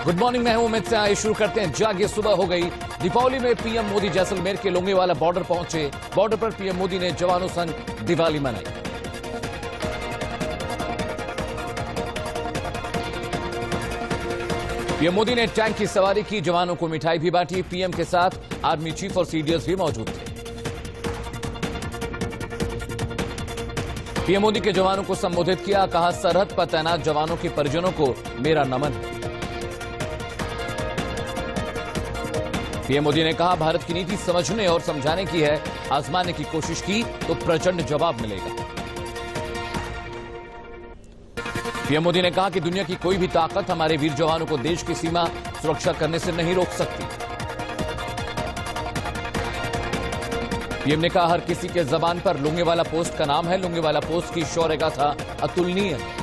Good morning, मैं हूं उम्मीद से। आइए शुरू करते हैं। जागिए, सुबह हो गई। दीपावली में पीएम मोदी जैसलमेर के लोंगेवाला बॉर्डर पहुंचे। बॉर्डर पर पीएम मोदी ने जवानों संग दिवाली मनाई। पीएम मोदी ने टैंक की सवारी की, जवानों को मिठाई भी बांटी। पीएम के साथ आर्मी चीफ और सीडीएस भी मौजूद थे। पीएम मोदी के जवानों को संबोधित किया, कहा सरहद पर तैनात जवानों के परिजनों को मेरा नमन है। पीएम मोदी ने कहा भारत की नीति समझने और समझाने की है, आजमाने की कोशिश की तो प्रचंड जवाब मिलेगा। पीएम मोदी ने कहा कि दुनिया की कोई भी ताकत हमारे वीर जवानों को देश की सीमा सुरक्षा करने से नहीं रोक सकती। पीएम ने कहा हर किसी के जबान पर लोंगेवाला पोस्ट का नाम है। लोंगेवाला पोस्ट की शौर्य गाथा अतुलनीय है।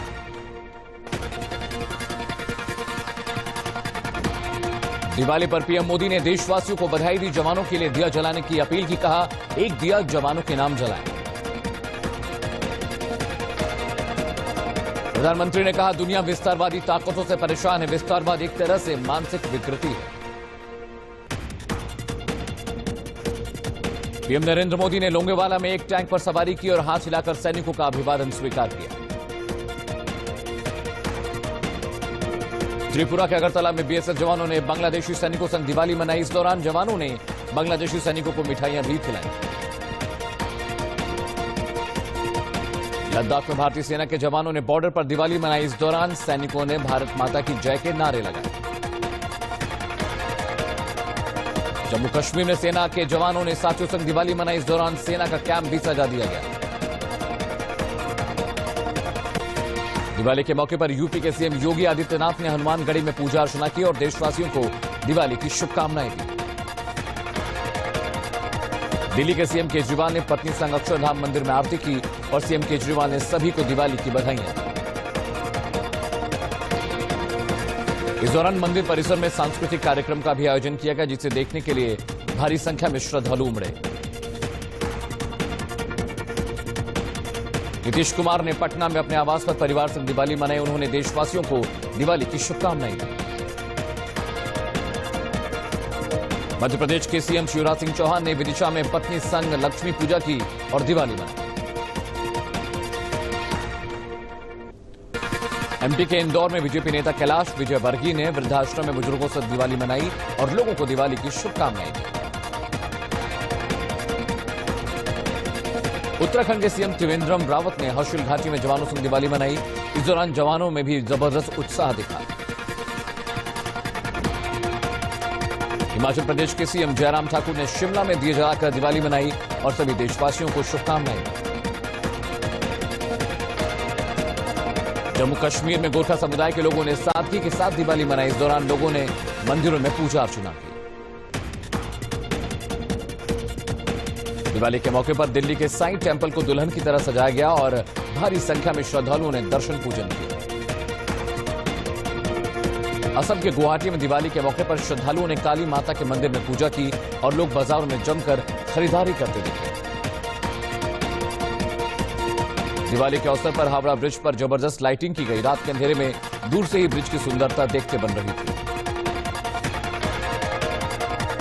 दिवाली पर पीएम मोदी ने देशवासियों को बधाई दी, जवानों के लिए दिया जलाने की अपील की। कहा एक दिया जवानों के नाम जलाएं। प्रधानमंत्री ने कहा दुनिया विस्तारवादी ताकतों से परेशान है। विस्तारवाद एक तरह से मानसिक विकृति है। पीएम नरेंद्र मोदी ने लोंगेवाला में एक टैंक पर सवारी की और हाथ हिलाकर सैनिकों का अभिवादन स्वीकार किया। त्रिपुरा के अगरतला में बीएसएफ जवानों ने बांग्लादेशी सैनिकों संग दिवाली मनाई। इस दौरान जवानों ने बांग्लादेशी सैनिकों को मिठाइयां भी खिलाई। लद्दाख में भारतीय सेना के जवानों ने बॉर्डर पर दिवाली मनाई। इस दौरान सैनिकों ने भारत माता की जय के नारे लगाए। जम्मू कश्मीर में सेना के जवानों ने साथियों संग दिवाली मनाई। इस दौरान सेना का कैंप भी सजा दिया गया। दिवाली के मौके पर यूपी के सीएम योगी आदित्यनाथ ने हनुमानगढ़ी में पूजा अर्चना की और देशवासियों को दिवाली की शुभकामनाएं दी। दिल्ली के सीएम केजरीवाल ने पत्नी संग अक्षरधाम मंदिर में आरती की और सीएम केजरीवाल ने सभी को दिवाली की बधाइयां दी। इस दौरान मंदिर परिसर में सांस्कृतिक कार्यक्रम का भी आयोजन किया गया, जिसे देखने के लिए भारी संख्या में श्रद्धालु उमड़े। नीतीश कुमार ने पटना में अपने आवास पर परिवार संग दिवाली मनाई। उन्होंने देशवासियों को दिवाली की शुभकामनाएं दी। मध्य प्रदेश के सीएम शिवराज सिंह चौहान ने विदिशा में पत्नी संग लक्ष्मी पूजा की और दिवाली मनाई। एमपी के इंदौर में बीजेपी नेता कैलाश विजयवर्गीय ने वृद्धाश्रम में बुजुर्गों से दिवाली मनाई और लोगों को दिवाली की शुभकामनाएं दी। उत्तराखंड के सीएम त्रिवेंद्रम रावत ने हर्षिल घाटी में जवानों से दिवाली मनाई। इस दौरान जवानों में भी जबरदस्त उत्साह दिखा। हिमाचल प्रदेश के सीएम जयराम ठाकुर ने शिमला में दिए जलाकर दिवाली मनाई और सभी देशवासियों को शुभकामनाएं दी। जम्मू कश्मीर में गोरखा समुदाय के लोगों ने सादगी के साथ दिवाली मनाई। इस दौरान लोगों ने मंदिरों में पूजा अर्चना की। दिवाली के मौके पर दिल्ली के साईं टेंपल को दुल्हन की तरह सजाया गया और भारी संख्या में श्रद्धालुओं ने दर्शन पूजन किया। असम के गुवाहाटी में दिवाली के मौके पर श्रद्धालुओं ने काली माता के मंदिर में पूजा की और लोग बाजारों में जमकर खरीदारी करते दिखे। दिवाली के अवसर पर हावड़ा ब्रिज पर जबरदस्त लाइटिंग की गई। रात के अंधेरे में दूर से ही ब्रिज की सुंदरता देखते बन रही थी।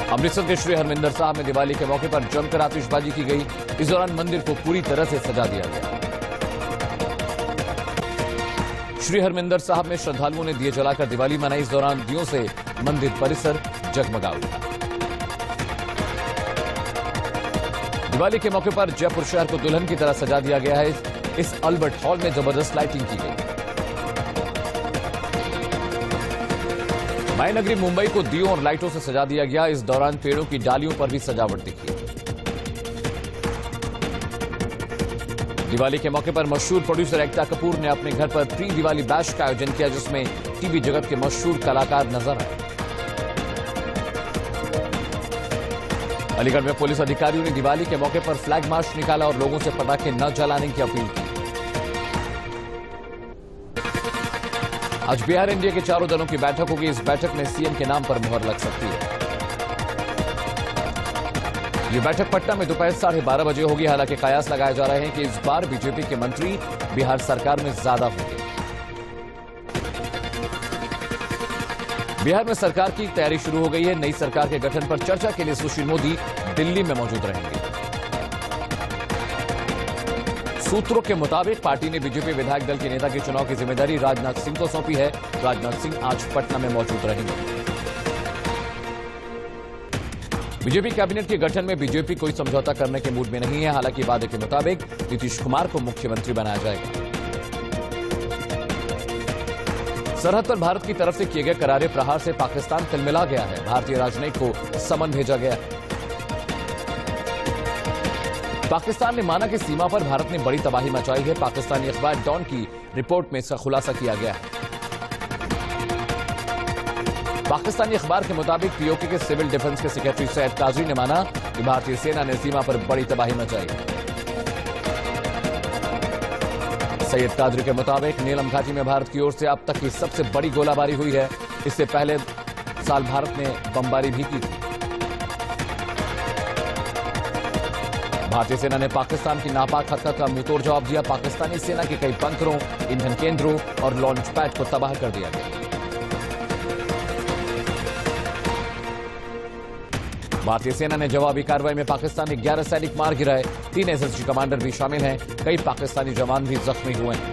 अमृतसर के श्री हरमिंदर साहब में दिवाली के मौके पर जमकर आतिशबाजी की गई। इस दौरान मंदिर को पूरी तरह से सजा दिया गया। श्री हरमिंदर साहब में श्रद्धालुओं ने दिए जलाकर दिवाली मनाई। इस दौरान दियों से मंदिर परिसर जगमगा उठा। दिवाली के मौके पर जयपुर शहर को दुल्हन की तरह सजा दिया गया है। इस अल्बर्ट हॉल में जबरदस्त लाइटिंग की गई। मायानगरी मुंबई को दियों और लाइटों से सजा दिया गया। इस दौरान पेड़ों की डालियों पर भी सजावट दिखी। दिवाली के मौके पर मशहूर प्रोड्यूसर एकता कपूर ने अपने घर पर प्री दिवाली बैश का आयोजन किया, जिसमें टीवी जगत के मशहूर कलाकार नजर आए। अलीगढ़ में पुलिस अधिकारियों ने दिवाली के मौके पर फ्लैग मार्च निकाला और लोगों से पटाखे न जलाने की अपील की। आज बिहार एनडीए के चारों दलों की बैठक होगी। इस बैठक में सीएम के नाम पर मुहर लग सकती है। ये बैठक पटना में दोपहर 12:30 बजे होगी। हालांकि कयास लगाए जा रहे हैं कि इस बार बीजेपी के मंत्री बिहार सरकार में ज्यादा होंगे। बिहार में सरकार की तैयारी शुरू हो गई है। नई सरकार के गठन पर चर्चा के लिए सुशील मोदी दिल्ली में मौजूद रहेंगे। सूत्रों के मुताबिक पार्टी ने बीजेपी विधायक दल के नेता के चुनाव की जिम्मेदारी राजनाथ सिंह को सौंपी है। राजनाथ सिंह आज पटना में मौजूद रहेंगे। बीजेपी कैबिनेट के गठन में बीजेपी कोई समझौता करने के मूड में नहीं है। हालांकि वादे के मुताबिक नीतीश कुमार को मुख्यमंत्री बनाया जाएगा। सरहद पर भारत की तरफ से किए गए करारे प्रहार से पाकिस्तान तिलमिला गया है। भारतीय राजनयिक को समन भेजा गया। पाकिस्तान ने माना कि सीमा पर भारत ने बड़ी तबाही मचाई है। पाकिस्तानी अखबार डॉन की रिपोर्ट में इसका खुलासा किया गया है। पाकिस्तानी अखबार के मुताबिक पीओके के सिविल डिफेंस के सेक्रेटरी सैयद काजरी ने माना कि भारतीय सेना ने सीमा पर बड़ी तबाही मचाई। सैयद कादरी के मुताबिक नीलम घाटी में भारत की ओर से अब तक की सबसे बड़ी गोलाबारी हुई है। इससे पहले साल भारत ने बमबारी भी की थी। भारतीय सेना ने पाकिस्तान की नापाक हरकत का मुंहतोड़ जवाब दिया। पाकिस्तानी सेना के कई बंकरों, ईंधन केंद्रों और लॉन्च पैड को तबाह कर दिया गया। भारतीय सेना ने जवाबी कार्रवाई में पाकिस्तान के 11 सैनिक मार गिराए। 3 एसएसजी कमांडर भी शामिल हैं। कई पाकिस्तानी जवान भी जख्मी हुए हैं।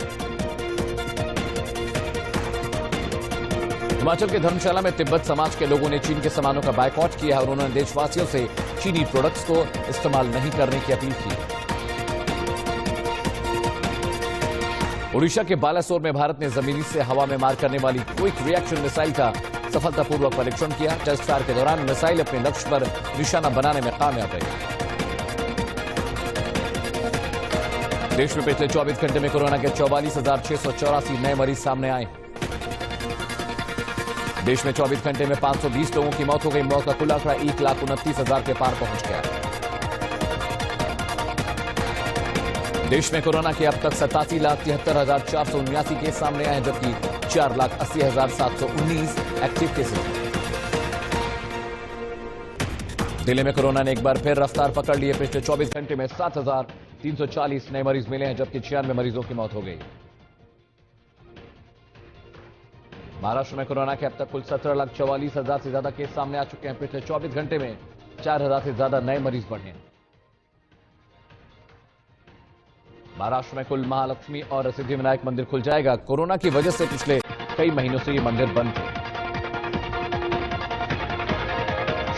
हिमाचल के धर्मशाला में तिब्बत समाज के लोगों ने चीन के सामानों का बायकॉट किया और उन्होंने देशवासियों से चीनी प्रोडक्ट्स को इस्तेमाल नहीं करने की अपील की। ओडिशा के बालासोर में भारत ने जमीनी से हवा में मार करने वाली क्विक रिएक्शन मिसाइल का सफलतापूर्वक परीक्षण किया। टेस्ट फायर के दौरान मिसाइल अपने लक्ष्य पर निशाना बनाने में कामयाब रही। देश में पिछले 24 घंटे में कोरोना के 44,684 नए मरीज सामने आए। देश में 24 घंटे में 520 लोगों की मौत हो गई। मौत का कुल आंकड़ा 1,29,000 के पार पहुंच गया। देश में कोरोना के अब तक 87,73,479 केस सामने आए हैं, जबकि 4,80,719 एक्टिव केसेस हैं। दिल्ली में कोरोना ने एक बार फिर रफ्तार पकड़ ली है। पिछले 24 घंटे में 7,340 नए मरीज मिले हैं, जबकि 96 मरीजों की मौत हो गई। महाराष्ट्र में कोरोना के अब तक कुल 17,44,000 से ज्यादा केस सामने आ चुके हैं। पिछले 24 घंटे में 4,000 से ज्यादा नए मरीज बढ़े हैं। महाराष्ट्र में कुल महालक्ष्मी और सिद्धिविनायक मंदिर खुल जाएगा। कोरोना की वजह से पिछले कई महीनों से ये मंदिर बंद थे।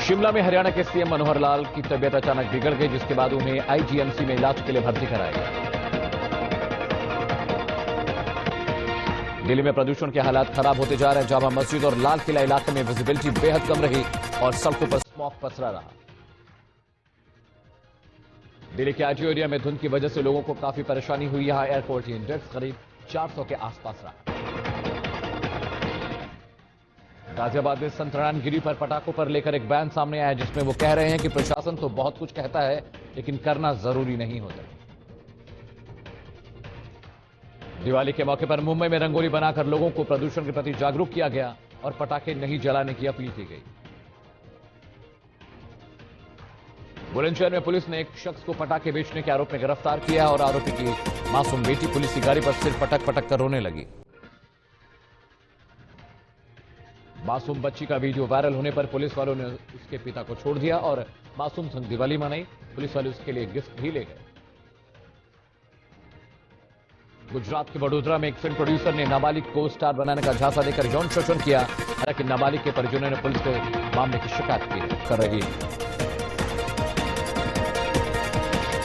शिमला में हरियाणा के सीएम मनोहर लाल की तबीयत अचानक बिगड़ गई, जिसके बाद उन्हें आईजीएमसी में इलाज के लिए भर्ती कराया गया। दिल्ली में प्रदूषण के हालात खराब होते जा रहे हैं। जामा मस्जिद और लाल किला इलाके में विजिबिलिटी बेहद कम रही और सड़कों पर स्मॉग पसरा रहा। दिल्ली के आईटी एरिया में धुंध की वजह से लोगों को काफी परेशानी हुई। यहां एयर क्वालिटी इंडेक्स करीब 400 के आसपास रहा। गाजियाबाद में संत नारायणगिरी पर पटाखों पर लेकर एक बयान सामने आया, जिसमें वो कह रहे हैं कि प्रशासन तो बहुत कुछ कहता है, लेकिन करना जरूरी नहीं होता। दिवाली के मौके पर मुंबई में रंगोली बनाकर लोगों को प्रदूषण के प्रति जागरूक किया गया और पटाखे नहीं जलाने की अपील की गई। बुलंदशहर में पुलिस ने एक शख्स को पटाखे बेचने के आरोप में गिरफ्तार किया और आरोपी की मासूम बेटी पुलिस की गाड़ी पर सिर पटक पटक कर रोने लगी। मासूम बच्ची का वीडियो वायरल होने पर पुलिस वालों ने उसके पिता को छोड़ दिया और मासूम संग दिवाली मनाई। पुलिस वाले उसके लिए गिफ्ट भी ले गए। गुजरात के वडोदरा में एक फिल्म प्रोड्यूसर ने नाबालिग को स्टार बनाने का झांसा देकर यौन शोषण किया। हालांकि नाबालिग के परिजनों ने पुलिस को मामले की शिकायत कर रही है।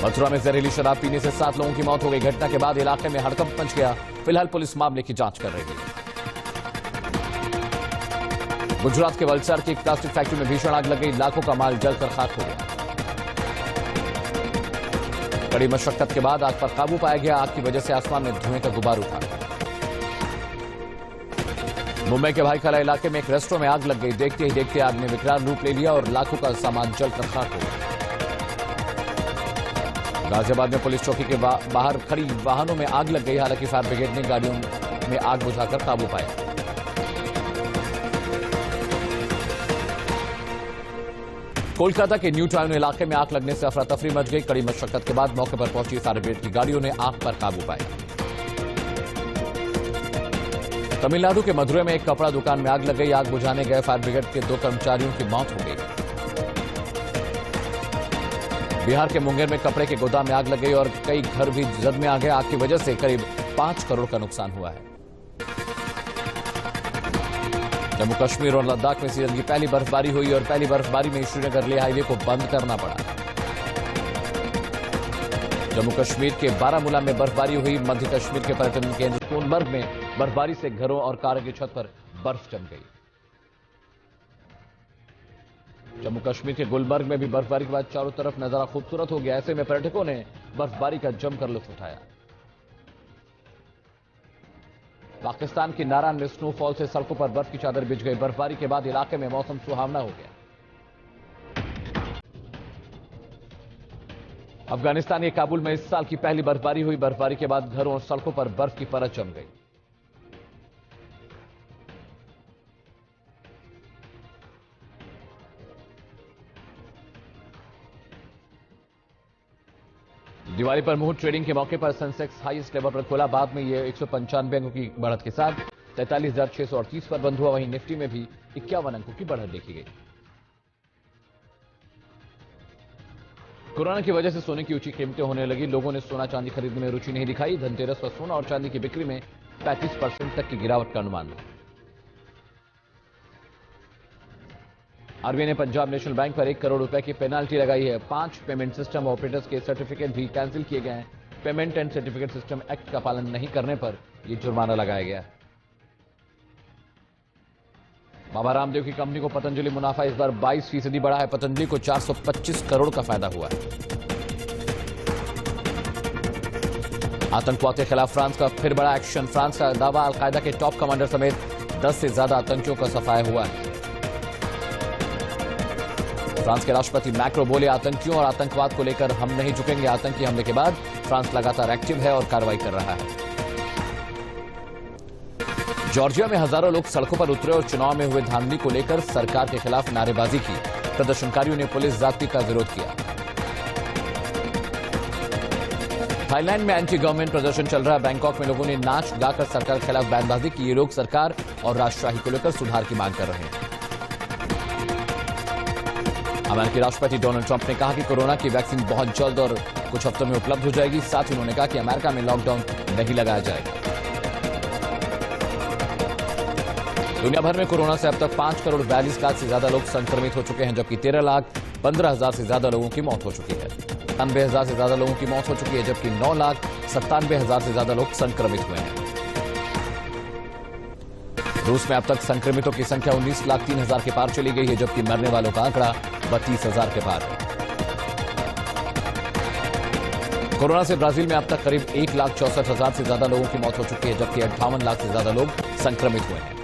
मथुरा में जहरीली शराब पीने से 7 लोगों की मौत हो गई। घटना के बाद इलाके में हड़कंप मच गया। फिलहाल पुलिस मामले की जांच कर रही है। गुजरात के वलसाड की एक प्लास्टिक फैक्ट्री में भीषण आग लग गई। लाखों का माल जलकर खाक हो गया। कड़ी मशक्कत के बाद आग पर काबू पाया गया। आग की वजह से आसमान में धुएं का गुबार उठा। मुंबई के भाईखला इलाके में एक रेस्टोरेंट में आग लग गई। देखते ही देखते आग ने विकराल रूप ले लिया और लाखों का सामान जलकर खाक हो गया। गाजियाबाद में पुलिस चौकी के बाहर खड़ी वाहनों में आग लग गई। हालांकि फायर ब्रिगेड ने गाड़ियों में आग बुझाकर काबू पाया। कोलकाता के न्यू टाउन इलाके में आग लगने से अफरा तफरी मच गई। कड़ी मशक्कत के बाद मौके पर पहुंची फायर ब्रिगेड की गाड़ियों ने आग पर काबू पाया। तमिलनाडु के मदुरै में एक कपड़ा दुकान में आग लग गई। आग बुझाने गए फायर ब्रिगेड के 2 कर्मचारियों की मौत हो गई। बिहार के मुंगेर में कपड़े के गोदाम में आग लग गई और कई घर भी जद में आ गए। आग की वजह से करीब 5 करोड़ का नुकसान हुआ है। जम्मू कश्मीर और लद्दाख में सीजन की पहली बर्फबारी हुई और पहली बर्फबारी में श्रीनगर लेह हाईवे को बंद करना पड़ा। जम्मू कश्मीर के बारामूला में बर्फबारी हुई। मध्य कश्मीर के पर्यटन केंद्र सोनमर्ग में बर्फबारी से घरों और कारों की छत पर बर्फ जम गई। जम्मू कश्मीर के गुलमर्ग में भी बर्फबारी के बाद चारों तरफ नजारा खूबसूरत हो गया। ऐसे में पर्यटकों ने बर्फबारी का जमकर लुत्फ उठाया। पाकिस्तान की नारान में स्नोफॉल से सड़कों पर बर्फ की चादर बिछ गई। बर्फबारी के बाद इलाके में मौसम सुहावना हो गया। अफगानिस्तान के काबुल में इस साल की पहली बर्फबारी हुई। बर्फबारी के बाद घरों और सड़कों पर बर्फ की परत जम गई। दिवाली पर मुहूर्त ट्रेडिंग के मौके पर सेंसेक्स हाईएस्ट लेवल पर खुला। बाद में यह 195 अंकों की बढ़त के साथ 43,638 पर बंद हुआ। वहीं निफ्टी में भी 51 अंकों की बढ़त देखी गई। कोरोना की वजह से सोने की ऊंची कीमतें होने लगी। लोगों ने सोना चांदी खरीदने में रुचि नहीं दिखाई। धनतेरस पर सोना और चांदी की बिक्री में 35% तक की गिरावट का अनुमान है। आरबीआई ने पंजाब नेशनल बैंक पर 1 करोड़ रुपए की पेनाल्टी लगाई है। 5 पेमेंट सिस्टम ऑपरेटर्स के सर्टिफिकेट भी कैंसिल किए गए हैं। Payment and certificate system act का पालन नहीं करने पर यह जुर्माना लगाया गया है। बाबा रामदेव की कंपनी को पतंजलि मुनाफा इस बार 22% बढ़ा है। पतंजलि को 425 करोड़ का फायदा हुआ है। आतंकवाद के खिलाफ फ्रांस का फिर बड़ा एक्शन। फ्रांस का दावा अलकायदा के टॉप कमांडर समेत 10 से ज्यादा आतंकियों का सफाया हुआ है। फ्रांस के राष्ट्रपति मैक्रो बोले, आतंकियों और आतंकवाद को लेकर हम नहीं झुकेंगे। आतंकी हमले के बाद फ्रांस लगातार एक्टिव है और कार्रवाई कर रहा है। जॉर्जिया में हजारों लोग सड़कों पर उतरे और चुनाव में हुए धांधली को लेकर सरकार के खिलाफ नारेबाजी की। प्रदर्शनकारियों ने पुलिस ज्यादती का विरोध किया। थाईलैंड में एंटी गवर्नमेंट प्रदर्शन चल रहा है। बैंकॉक में लोगों ने नाच गाकर सरकार के खिलाफ बयानबाजी की। ये लोग सरकार और राष्ट्रशाही को लेकर सुधार की मांग कर रहे हैं। अमेरिकी राष्ट्रपति डोनाल्ड ट्रंप ने कहा कि कोरोना की वैक्सीन बहुत जल्द और कुछ हफ्तों में उपलब्ध हो जाएगी। साथ ही उन्होंने कहा कि अमेरिका में लॉकडाउन नहीं लगाया जाएगा। दुनिया भर में कोरोना से अब तक 5 करोड़ 42 लाख से ज्यादा लोग संक्रमित हो चुके हैं, जबकि 13,15,000 से ज्यादा लोगों की मौत हो चुकी है। 97,000 से ज्यादा लोगों की मौत हो चुकी है, जबकि 9,97,000 से ज्यादा लोग संक्रमित हुए हैं। रूस में अब तक संक्रमितों की संख्या 19,03,000 के पार चली गई है, जबकि मरने वालों का आंकड़ा 32,000 के पार है। कोरोना से ब्राजील में अब तक करीब 1,64,000 से ज्यादा लोगों की मौत हो चुकी है, जबकि 58 लाख से ज्यादा लोग संक्रमित हुए हैं।